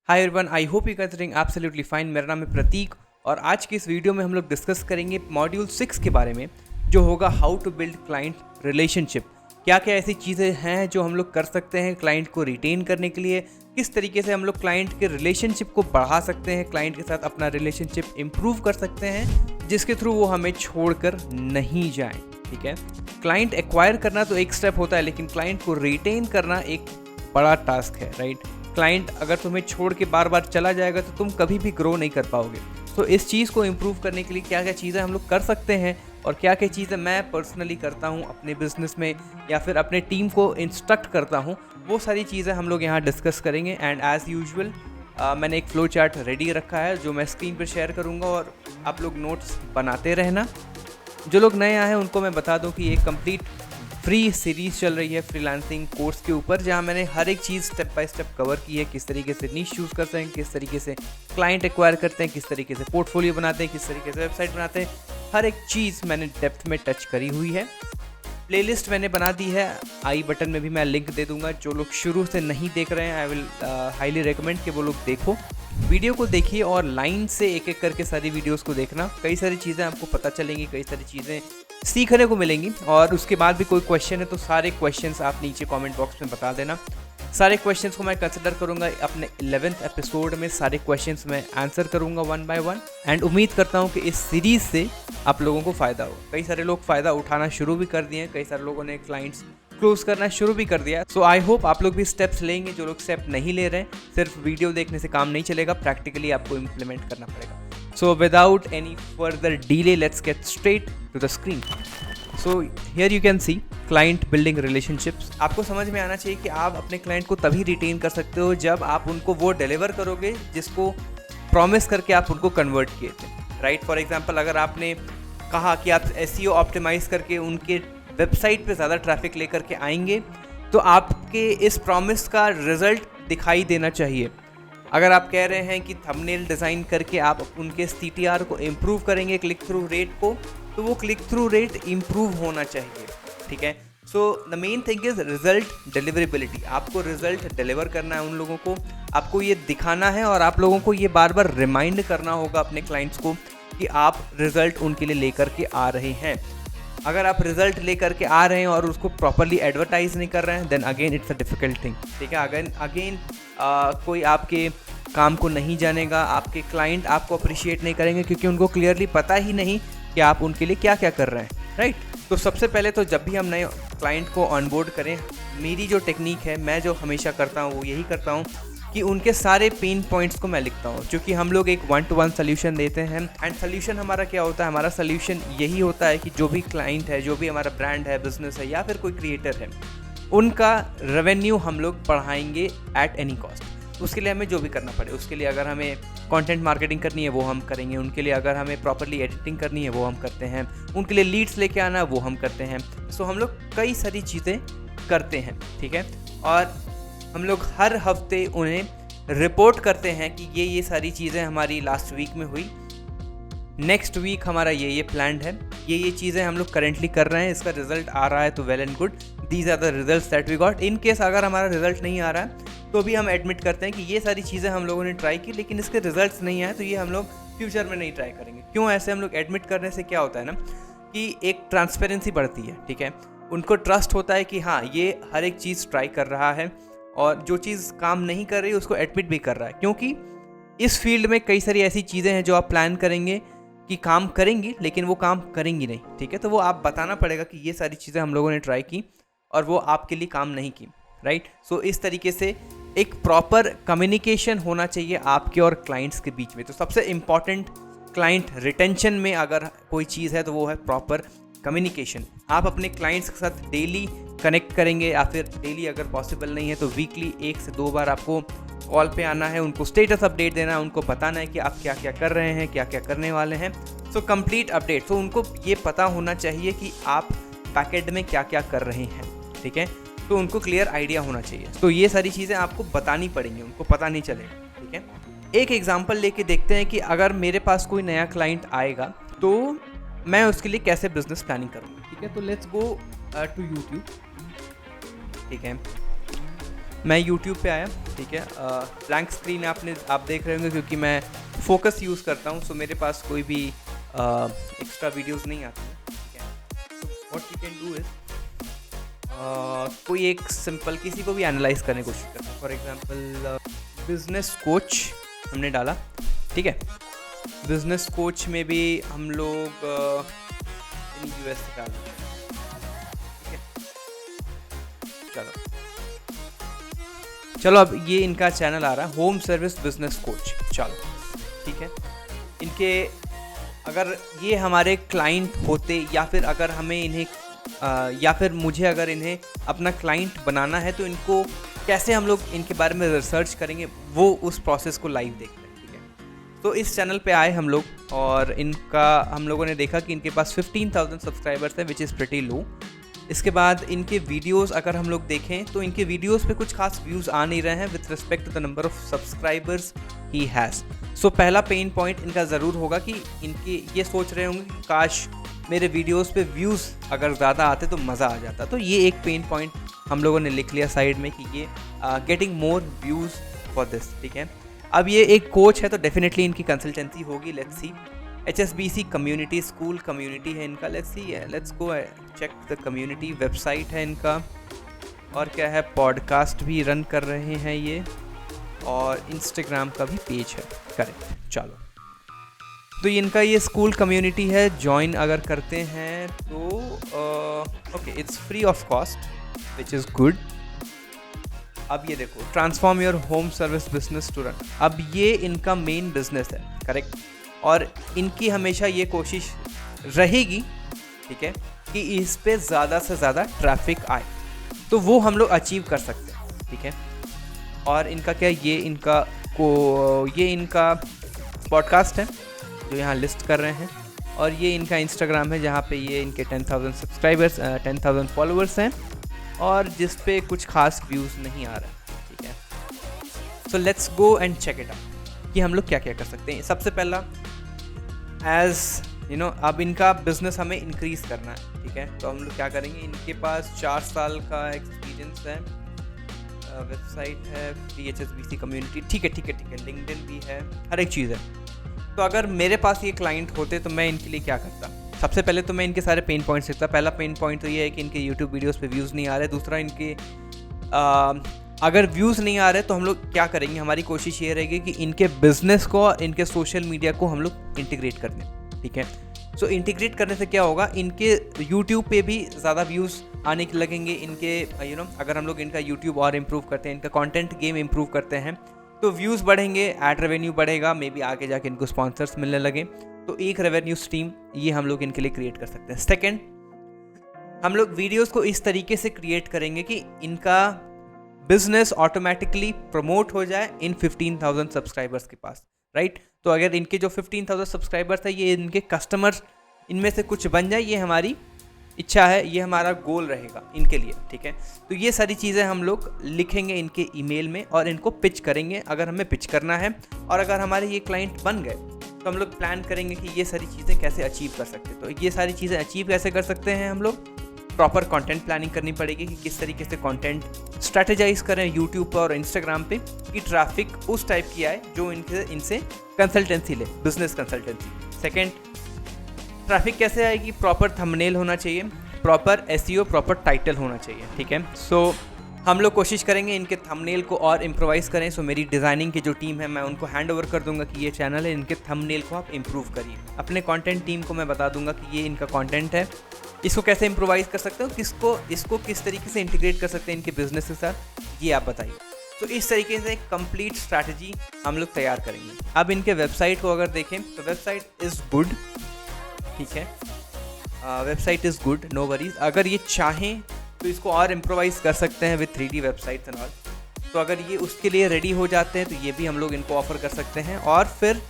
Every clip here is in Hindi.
Hi everyone, I hope you guys are doing absolutely fine. मेरा नाम है प्रतीक और आज की इस वीडियो में हम लोग डिस्कस करेंगे मॉड्यूल 6 के बारे में, जो होगा how to build client relationship. क्या क्या ऐसी चीज़ें हैं जो हम लोग कर सकते हैं क्लाइंट को रिटेन करने के लिए, किस तरीके से हम लोग क्लाइंट के रिलेशनशिप को बढ़ा सकते हैं, क्लाइंट के साथ अपना रिलेशनशिप इम्प्रूव कर सकते हैं जिसके थ्रू वो हमें छोड़कर नहीं जाएं। ठीक है, क्लाइंट एक्वायर करना तो एक स्टेप होता है, लेकिन क्लाइंट को रिटेन करना एक बड़ा टास्क है, राइट। क्लाइंट अगर तुम्हें छोड़ के बार बार चला जाएगा तो तुम कभी भी ग्रो नहीं कर पाओगे। तो इस चीज़ को इम्प्रूव करने के लिए क्या क्या चीज़ें हम लोग कर सकते हैं और क्या क्या चीज़ें मैं पर्सनली करता हूँ अपने बिजनेस में या फिर अपने टीम को इंस्ट्रक्ट करता हूँ, वो सारी चीज़ें हम लोग यहाँ डिस्कस करेंगे। एंड एज़ यूजुअल मैंने एक फ्लो चार्ट रेडी रखा है जो मैं स्क्रीन पर शेयर करूँगा और आप लोग नोट्स बनाते रहना। जो लोग नए आए हैं उनको मैं बता दूं कि ये कंप्लीट फ्री सीरीज़ चल रही है फ्रीलांसिंग कोर्स के ऊपर, जहां मैंने हर एक चीज़ स्टेप बाय स्टेप कवर की है। किस तरीके से नीश चूज़ करते हैं, किस तरीके से क्लाइंट एक्वायर करते हैं, किस तरीके से पोर्टफोलियो बनाते हैं, किस तरीके से वेबसाइट बनाते हैं, हर एक चीज़ मैंने डेप्थ में टच करी हुई है। प्लेलिस्ट मैंने बना दी है, आई बटन में भी मैं लिंक दे दूंगा। जो लोग शुरू से नहीं देख रहे हैं, आई विल हाईली रिकमेंड कि वो लोग देखो, वीडियो को देखिए और लाइन से एक एक करके सारी वीडियोस को देखना। कई सारी चीज़ें आपको पता चलेंगी, कई सारी चीज़ें सीखने को मिलेंगी। और उसके बाद भी कोई क्वेश्चन है तो सारे क्वेश्चंस आप नीचे कमेंट बॉक्स में बता देना। सारे क्वेश्चंस को मैं कंसिडर करूंगा अपने 11th एपिसोड में, सारे क्वेश्चंस मैं आंसर करूंगा 1 बाय 1। एंड उम्मीद करता हूं कि इस सीरीज़ से आप लोगों को फ़ायदा हो। कई सारे लोग फ़ायदा उठाना शुरू भी कर दिए हैं, कई सारे लोगों ने क्लाइंट्स क्लोज करना शुरू भी कर दिया। सो आई होप आप लोग भी स्टेप्स लेंगे। जो लोग स्टेप नहीं ले रहे हैं, सिर्फ वीडियो देखने से काम नहीं चलेगा, प्रैक्टिकली आपको इम्प्लीमेंट करना पड़ेगा। So without any further delay let's get straight to the screen. So here you can see client building relationships. आपको समझ में आना चाहिए कि आप अपने क्लाइंट को तभी रिटेन कर सकते हो जब आप उनको वो डिलीवर करोगे जिसको प्रॉमिस करके आप उनको कन्वर्ट किए थे, राइट। फॉर एग्जाम्पल, अगर आपने कहा कि आप SEO ऑप्टिमाइज करके उनके वेबसाइट पे ज़्यादा ट्रैफिक लेकर के आएंगे, तो आपके इस प्रॉमिस का रिजल्ट दिखाई देना चाहिए। अगर आप कह रहे हैं कि थंबनेल डिज़ाइन करके आप उनके CTR को इम्प्रूव करेंगे, क्लिक थ्रू रेट को, तो वो क्लिक थ्रू रेट इम्प्रूव होना चाहिए। ठीक है, so the main thing is result deliverability. आपको रिजल्ट डिलीवर करना है उन लोगों को, आपको ये दिखाना है और आप लोगों को ये बार बार रिमाइंड करना होगा अपने क्लाइंट्स को कि आप रिजल्ट उनके लिए लेकर के आ रहे हैं। अगर आप रिजल्ट लेकर के आ रहे हैं और उसको प्रॉपरली एडवर्टाइज नहीं कर रहे हैं, then again it's a difficult thing. ठीक है, अगेन कोई आपके काम को नहीं जानेगा, आपके क्लाइंट आपको अप्रिशिएट नहीं करेंगे क्योंकि उनको क्लियरली पता ही नहीं कि आप उनके लिए क्या क्या कर रहे हैं, राइट। तो सबसे पहले तो जब भी हम नए क्लाइंट को ऑनबोर्ड करें, मेरी जो टेक्निक है, मैं जो हमेशा करता हूँ वो यही करता हूँ कि उनके सारे पेन पॉइंट्स को मैं लिखता हूँ। क्योंकि हम लोग एक 1-to-1 सोल्यूशन देते हैं। एंड सोल्यूशन हमारा क्या होता है, हमारा सोल्यूशन यही होता है कि जो भी क्लाइंट है, जो भी हमारा ब्रांड है, बिजनेस है या फिर कोई क्रिएटर है, उनका रेवेन्यू हम लोग बढ़ाएंगे एट एनी कॉस्ट। उसके लिए हमें जो भी करना पड़े, उसके लिए अगर हमें कंटेंट मार्केटिंग करनी है वो हम करेंगे, उनके लिए अगर हमें प्रॉपरली एडिटिंग करनी है वो हम करते हैं, उनके लिए लीड्स लेके आना है वो हम करते हैं। सो हम लोग कई सारी चीज़ें करते हैं, ठीक है। और हम लोग हर हफ्ते उन्हें रिपोर्ट करते हैं कि ये सारी चीज़ें हमारी लास्ट वीक में हुई, नेक्स्ट वीक हमारा ये प्लान्ड है, ये चीज़ें हम लोग करेंटली कर रहे हैं, इसका रिजल्ट आ रहा है तो well and good, these are the results that we got. In case अगर हमारा रिजल्ट नहीं आ रहा है तो भी हम एडमिट करते हैं कि ये सारी चीज़ें हम लोगों ने ट्राई की लेकिन इसके रिजल्ट्स नहीं आए, तो ये हम लोग फ्यूचर में नहीं ट्राई करेंगे। क्यों? ऐसे हम लोग एडमिट करने से क्या होता है ना कि एक ट्रांसपेरेंसी बढ़ती है, ठीक है। उनको ट्रस्ट होता है कि हाँ, ये हर एक चीज़ ट्राई कर रहा है और जो चीज़ काम नहीं कर रही उसको एडमिट भी कर रहा है। क्योंकि इस फील्ड में कई सारी ऐसी चीज़ें हैं जो आप प्लान करेंगे कि काम करेंगी लेकिन वो काम करेंगी नहीं, ठीक है। तो वो आप बताना पड़ेगा कि ये सारी चीज़ें हम लोगों ने ट्राई की और वो आपके लिए काम नहीं की, राइट। सो इस तरीके से एक प्रॉपर कम्युनिकेशन होना चाहिए आपके और क्लाइंट्स के बीच में। तो सबसे इम्पॉर्टेंट क्लाइंट रिटेंशन में अगर कोई चीज़ है तो वो है प्रॉपर कम्युनिकेशन। आप अपने क्लाइंट्स के साथ डेली कनेक्ट करेंगे या फिर डेली अगर पॉसिबल नहीं है तो वीकली 1 से 2 बार आपको कॉल पे आना है, उनको स्टेटस अपडेट देना है, उनको बताना है कि आप क्या क्या कर रहे हैं, क्या क्या करने वाले हैं। So complete update. तो उनको ये पता होना चाहिए कि आप बैकएंड में क्या क्या कर रहे हैं, ठीक है। तो उनको क्लियर आइडिया होना चाहिए। तो ये सारी चीज़ें आपको बतानी पड़ेंगी, उनको पता नहीं चलेगा, ठीक है। एक एग्जाम्पल लेके देखते हैं कि अगर मेरे पास कोई नया क्लाइंट आएगा तो मैं उसके लिए कैसे बिजनेस प्लानिंग करूँगा, ठीक है। तो लेट्स गो टू यूट्यूब, ठीक है। मैं यूट्यूब पे आया, ठीक है। ब्लैंक स्क्रीन आप देख रहे होंगे क्योंकि मैं फोकस यूज़ करता हूँ, सो मेरे पास कोई भी एक्स्ट्रा वीडियोस नहीं आती हैं, ठीक है। So what you can do is कोई एक सिंपल किसी को भी एनालाइज करने की कोशिश करता हूँ। फॉर एग्जांपल बिजनेस कोच हमने डाला, ठीक है। बिजनेस कोच में भी हम लोग यूएस से डाल, ठीक है। चलो अब ये इनका चैनल आ रहा है, होम सर्विस बिजनेस कोच। चलो ठीक है, इनके अगर ये हमारे क्लाइंट होते या फिर अगर हमें इन्हें या फिर मुझे अगर इन्हें अपना क्लाइंट बनाना है तो इनको कैसे हम लोग इनके बारे में रिसर्च करेंगे, वो उस प्रोसेस को लाइव देखते हैं, ठीक है। तो इस चैनल पे आए हम लोग और इनका हम लोगों ने देखा कि इनके पास 15,000 सब्सक्राइबर्स है, विच इज़ प्रिटी लो। इसके बाद इनके वीडियोस अगर हम लोग देखें तो इनके वीडियोस पे कुछ खास व्यूज़ आ नहीं रहे हैं with respect to the number of subscribers he has. So पहला पेन पॉइंट इनका ज़रूर होगा कि इनके ये सोच रहे होंगे कि काश मेरे वीडियोस पे व्यूज़ अगर ज़्यादा आते तो मज़ा आ जाता। तो ये एक पेन पॉइंट हम लोगों ने लिख लिया साइड में कि ये getting more views for this, ठीक है। अब ये एक कोच है तो डेफिनेटली इनकी कंसल्टेंसी होगी, let's see. HSBC community school community है इनका, let's see, let's go check the community. Website है इनका और क्या है, पॉडकास्ट भी रन कर रहे हैं ये और इंस्टाग्राम का भी पेज है, करेक्ट। चलो तो इनका ये स्कूल कम्युनिटी है, ज्वाइन अगर करते हैं तो okay it's free of cost which is good. अब ये देखो, transform your home service business to run. अब ये इनका मेन बिजनेस है, करेक्ट। और इनकी हमेशा ये कोशिश रहेगी, ठीक है, कि इस पे ज़्यादा से ज़्यादा ट्रैफिक आए, तो वो हम लोग अचीव कर सकते हैं, ठीक है। और इनका क्या, ये इनका पॉडकास्ट है जो यहाँ लिस्ट कर रहे हैं और ये इनका इंस्टाग्राम है जहाँ पे ये इनके 10,000 सब्सक्राइबर्स 10,000 फॉलोअर्स हैं और जिस पे कुछ खास व्यूज़ नहीं आ रहे हैं, ठीक है। So let's go and check it out कि हम लोग क्या क्या कर सकते हैं। सबसे पहला एज यू नो, अब इनका बिजनेस हमें इंक्रीज़ करना है, ठीक है। तो हम लोग क्या करेंगे, इनके पास 4 साल का एक्सपीरियंस है, वेबसाइट है, फ्री HSBC कम्युनिटी, ठीक है, लिंक्डइन भी है, हर एक चीज़ है। तो अगर मेरे पास ये क्लाइंट होते तो मैं इनके लिए क्या करता। सबसे पहले तो मैं इनके सारे पेन पॉइंट्स लिखता। पहला पेन पॉइंट तो ये है कि इनके यूट्यूब वीडियोस पे व्यूज़ नहीं आ रहे। दूसरा, इनके अगर व्यूज़ नहीं आ रहे तो हम लोग क्या करेंगे, हमारी कोशिश ये रहेगी कि इनके बिजनेस को और इनके सोशल मीडिया को हम लोग इंटीग्रेट कर दें, ठीक है। सो इंटीग्रेट करने से क्या होगा, इनके यूट्यूब पे भी ज़्यादा व्यूज़ आने के लगेंगे। इनके अगर हम लोग इनका यूट्यूब और इम्प्रूव करते हैं, इनका कॉन्टेंट गेम इम्प्रूव करते हैं तो व्यूज़ बढ़ेंगे, एड रेवेन्यू बढ़ेगा, मे बी आगे जाके इनको स्पॉन्सर्स मिलने लगे, तो एक रेवेन्यू स्ट्रीम ये हम लोग इनके लिए क्रिएट कर सकते हैं। सेकंड, हम लोग वीडियोस को इस तरीके से क्रिएट करेंगे कि इनका बिजनेस ऑटोमेटिकली प्रमोट हो जाए इन 15,000 सब्सक्राइबर्स के पास, राइट। तो अगर इनके जो 15,000 सब्सक्राइबर्स है ये इनके कस्टमर्स इनमें से कुछ बन जाए, ये हमारी इच्छा है, ये हमारा गोल रहेगा इनके लिए, ठीक है। तो ये सारी चीज़ें हम लोग लिखेंगे इनके ईमेल में और इनको पिच करेंगे अगर हमें पिच करना है। और अगर हमारे ये क्लाइंट बन गए तो हम लोग प्लान करेंगे कि ये सारी चीज़ें कैसे अचीव कर सकते हैं। तो ये सारी चीज़ें अचीव कैसे कर सकते हैं, हम लोग प्रॉपर कंटेंट प्लानिंग करनी पड़ेगी कि किस तरीके से कंटेंट स्ट्रैटेजाइज करें यूट्यूब पर और इंस्टाग्राम पे कि ट्रैफिक उस टाइप की आए जो इनसे कंसल्टेंसी ले, बिजनेस कंसल्टेंसी। सेकेंड, ट्रैफिक कैसे आएगी, प्रॉपर थंबनेल होना चाहिए, प्रॉपर एसईओ, प्रॉपर टाइटल होना चाहिए, ठीक है। सो हम लोग कोशिश करेंगे इनके थंबनेल को और इम्प्रोवाइज़ करें। सो मेरी डिज़ाइनिंग की जो टीम है मैं उनको हैंड ओवर कर दूंगा कि ये चैनल है, इनके थंबनेल को आप इम्प्रूव करिए। अपने कंटेंट टीम को मैं बता दूंगा कि ये इनका कंटेंट है, इसको कैसे इम्प्रोवाइज़ कर सकते हो, इसको किस तरीके से इंटीग्रेट कर सकते हैं इनके बिजनेस के साथ, ये आप बताइए। तो इस तरीके से एक कंप्लीट स्ट्रैटेजी हम लोग तैयार करेंगे। अब इनके वेबसाइट को अगर देखें तो वेबसाइट इज़ गुड, ठीक है, website is good, no worries. अगर ये चाहें तो इसको और इम्प्रोवाइज़ कर सकते हैं with 3D websites and all. तो अगर ये उसके लिए रेडी हो जाते हैं तो ये भी हम लोग इनको ऑफर कर सकते हैं और फिर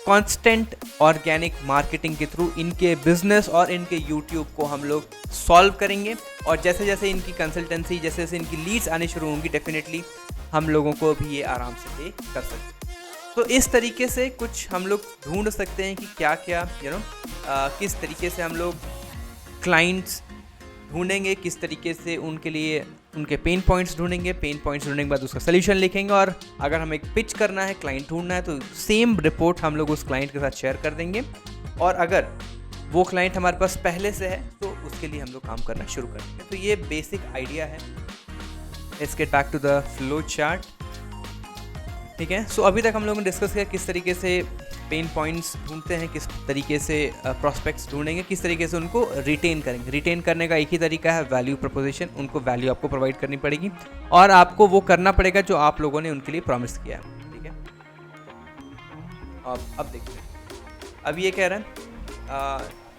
कांस्टेंट ऑर्गेनिक मार्केटिंग के थ्रू इनके बिजनेस और इनके यूट्यूब को हम लोग सॉल्व करेंगे। और जैसे जैसे इनकी कंसल्टेंसी, जैसे जैसे इनकी लीड्स आनी शुरू होंगी, डेफिनेटली हम लोगों को भी ये आराम से पे कर सकते हैं। तो इस तरीके से कुछ हम लोग ढूंढ सकते हैं कि क्या क्या किस तरीके से हम लोग क्लाइंट्स ढूंढेंगे, किस तरीके से उनके लिए उनके पेन पॉइंट्स ढूंढेंगे, पेन पॉइंट्स ढूंढने के बाद उसका सोल्यूशन लिखेंगे, और अगर हमें एक पिच करना है, क्लाइंट ढूंढना है, तो सेम रिपोर्ट हम लोग उस क्लाइंट के साथ शेयर कर देंगे। और अगर वो क्लाइंट हमारे पास पहले से है तो उसके लिए हम लोग काम करना शुरू कर देंगे। तो ये बेसिक आइडिया है। Let's get back to the flow chart. ठीक है, सो अभी तक हम लोगों ने डिस्कस किया किस तरीके से पेन पॉइंट्स ढूंढते हैं, किस तरीके से प्रॉस्पेक्ट्स ढूंढेंगे, किस तरीके से उनको रिटेन करेंगे। रिटेन करने का एक ही तरीका है, वैल्यू प्रपोजिशन। उनको वैल्यू आपको प्रोवाइड करनी पड़ेगी और आपको वो करना पड़ेगा जो आप लोगों ने उनके लिए प्रॉमिस किया है। ठीक है, अब देखते हैं। अब ये कह रहा है,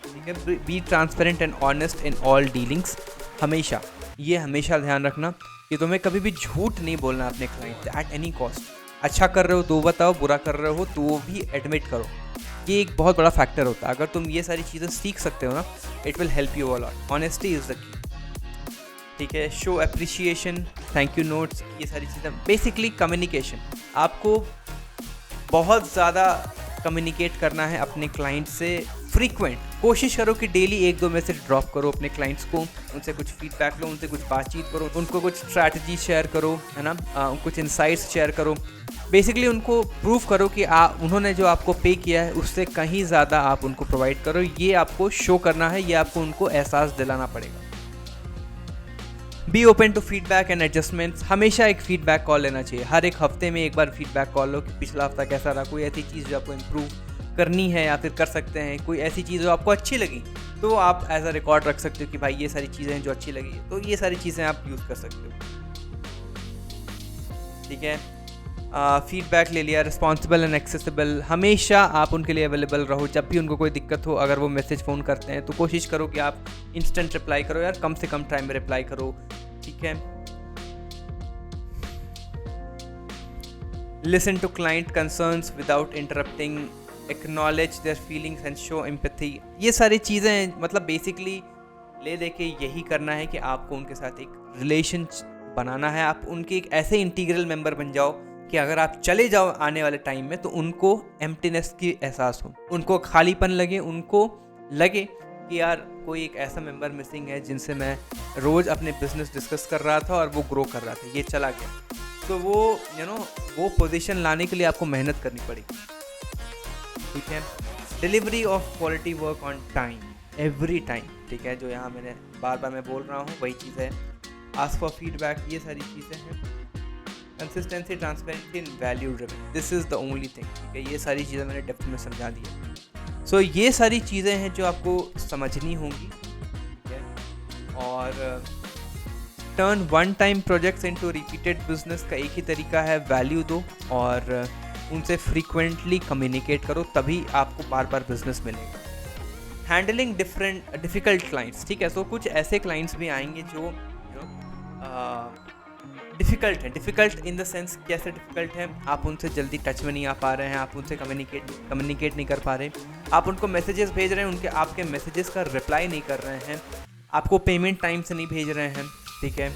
ठीक है, be transparent and honest in all dealings. हमेशा ध्यान रखना कि तुम्हें कभी भी झूठ नहीं बोलना अपने क्लाइंट से एट एनी कॉस्ट। अच्छा कर रहे हो तो बताओ, बुरा कर रहे हो तो वो भी एडमिट करो। ये एक बहुत बड़ा फैक्टर होता है। अगर तुम ये सारी चीज़ें सीख सकते हो ना, it will help you a lot. Honesty is the key. ठीक है, show appreciation, thank you notes, ये सारी चीज़ें। बेसिकली कम्युनिकेशन, आपको बहुत ज़्यादा कम्युनिकेट करना है अपने क्लाइंट से। फ्रीक्वेंट कोशिश करो कि डेली 1-2 मैसेज ड्रॉप करो अपने क्लाइंट्स को, उनसे कुछ फीडबैक लो, उनसे कुछ बातचीत करो, उनको कुछ स्ट्रैटेजी शेयर करो, है ना, कुछ इंसाइट्स शेयर करो। बेसिकली उनको प्रूव करो कि उन्होंने जो आपको पे किया है उससे कहीं ज़्यादा आप उनको प्रोवाइड करो। ये आपको शो करना है, ये आपको उनको एहसास दिलाना पड़ेगा। Be open to feedback and adjustments. हमेशा एक फीडबैक कॉल लेना चाहिए। हर एक हफ्ते में एक बार फीडबैक कॉल लो कि पिछला हफ्ता कैसा रहा, कोई ऐसी चीज़ जो आपको इम्प्रूव करनी है या फिर कर सकते हैं, कोई ऐसी चीज़ जो आपको अच्छी लगी तो आप एज अ रिकॉर्ड रख सकते हो कि भाई ये सारी चीज़ें हैं जो अच्छी लगी, तो ये सारी चीज़ें आप यूज़ कर सकते हो। ठीक है, फीडबैक ले लिया। रिस्पॉन्सिबल एंड एक्सेसिबल, हमेशा आप उनके लिए अवेलेबल रहो। जब भी उनको कोई दिक्कत हो, अगर वो मैसेज फ़ोन करते हैं तो कोशिश करो कि आप इंस्टेंट रिप्लाई करो यार, कम से कम टाइम में रिप्लाई करो। ठीक है, listen to client concerns without interrupting, acknowledge their feelings and show empathy. ये सारी चीज़ें मतलब बेसिकली ले दे के यही करना है कि आपको उनके साथ एक रिलेशन बनाना है। आप उनके एक ऐसे इंटीग्रल मेंबर बन जाओ कि अगर आप चले जाओ आने वाले टाइम में तो उनको एम्प्टीनेस की एहसास हो, उनको खालीपन लगे, उनको लगे कि यार कोई एक ऐसा मेंबर मिसिंग है जिनसे मैं रोज़ अपने बिजनेस डिस्कस कर रहा था और वो ग्रो कर रहा था, ये चला गया। तो वो वो पोजीशन लाने के लिए आपको मेहनत करनी पड़ेगी। ठीक है, delivery of quality work on time every time. ठीक है, जो यहाँ मैंने बार मैं बोल रहा हूँ वही चीज़ है। आस्क फॉर फीडबैक, ये सारी चीज़ें हैं। Consistency, transparency and value driven, this is the only thing. ठीक है, ये सारी चीज़ें मैंने डेप्थ में समझा दी है। सो ये सारी चीज़ें हैं जो आपको समझनी होंगी। ठीक है, और turn one time projects into repeated business का एक ही तरीका है, वैल्यू दो और उनसे फ्रीक्वेंटली कम्युनिकेट करो, तभी आपको बार बार बिजनेस मिलेगा। Handling difficult clients. ठीक है, तो कुछ ऐसे क्लाइंट्स भी आएंगे जो डिफ़िकल्ट है। डिफ़िकल्ट इन द सेंस, कैसे डिफ़िकल्ट है, आप उनसे जल्दी टच में नहीं आ पा रहे हैं, आप उनसे कम्युनिकेट नहीं कर पा रहे, आप उनको मैसेजेस भेज रहे हैं, आपके मैसेजेस का रिप्लाई नहीं कर रहे हैं, आपको पेमेंट टाइम से नहीं भेज रहे हैं। ठीक है,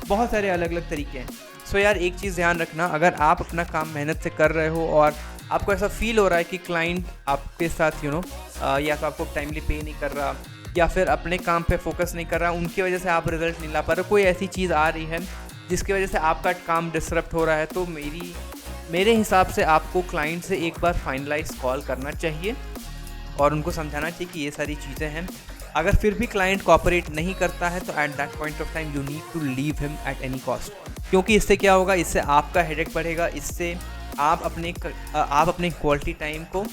बहुत सारे अलग अलग तरीके हैं। सो यार एक चीज़ ध्यान रखना, अगर आप अपना काम मेहनत से कर रहे हो और आपको ऐसा फील हो रहा है कि क्लाइंट आपके साथ या तो आपको टाइमली पे नहीं कर रहा या फिर अपने काम पे फोकस नहीं कर रहा, उनकी वजह से आप रिजल्ट नहीं ला पा रहे, कोई ऐसी चीज़ आ रही है जिसकी वजह से आपका काम डिसरप्ट हो रहा है, तो मेरे हिसाब से आपको क्लाइंट से एक बार फाइनलाइज कॉल करना चाहिए और उनको समझाना चाहिए कि ये सारी चीज़ें हैं। अगर फिर भी क्लाइंट कोऑपरेट नहीं करता है तो at that point of time you need to leave him at any cost, क्योंकि इससे क्या होगा, इससे आपका हेडेक बढ़ेगा, इससे आप अपने क्वालिटी टाइम को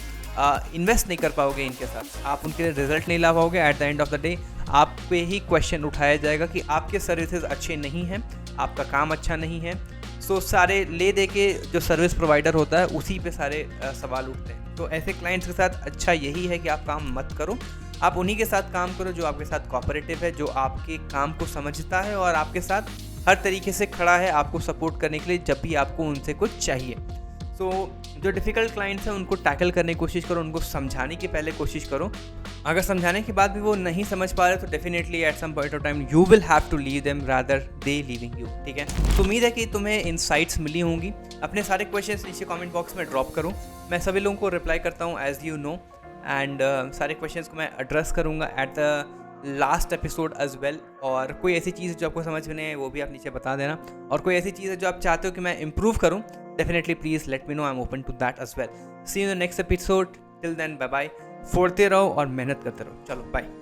इन्वेस्ट नहीं कर पाओगे इनके साथ, आप उनके लिए रिजल्ट नहीं ला पाओगे। At the end of the day आप पे ही क्वेश्चन उठाया जाएगा कि आपके सर्विसेज अच्छे नहीं हैं, आपका काम अच्छा नहीं है। सो सारे ले दे के जो सर्विस प्रोवाइडर होता है उसी पे सारे सवाल उठते हैं। तो ऐसे क्लाइंट्स के साथ अच्छा यही है कि आप काम मत करो, आप उन्हीं के साथ काम करो जो आपके साथ कोऑपरेटिव है, जो आपके काम को समझता है और आपके साथ हर तरीके से खड़ा है आपको सपोर्ट करने के लिए जब भी आपको उनसे कुछ चाहिए। सो जो डिफ़िकल्ट क्लाइंट्स हैं उनको टैकल करने की कोशिश करो, उनको समझाने की पहले कोशिश करो। अगर समझाने के बाद भी वो नहीं समझ पा रहे तो definitely at some point of time you will have to leave them rather they leaving you. ठीक है, तो उम्मीद है कि तुम्हें इनसाइट्स मिली होंगी। अपने सारे क्वेश्चंस नीचे कमेंट बॉक्स में ड्रॉप करो, मैं सभी लोगों को रिप्लाई करता हूँ एज यू नो, एंड सारे क्वेश्चंस को मैं एड्रेस करूँगा at the last episode as well. और कोई ऐसी चीज़ है जो आपको समझ में नहीं है वो भी आप नीचे बता देना, और कोई ऐसी चीज़ है जो आप चाहते हो कि मैं इम्प्रूव करूँ, definitely please let me know, I am open to that as well. See you in the next episode, till then bye bye. फोड़ते रहो और मेहनत करते रहो। चलो बाय।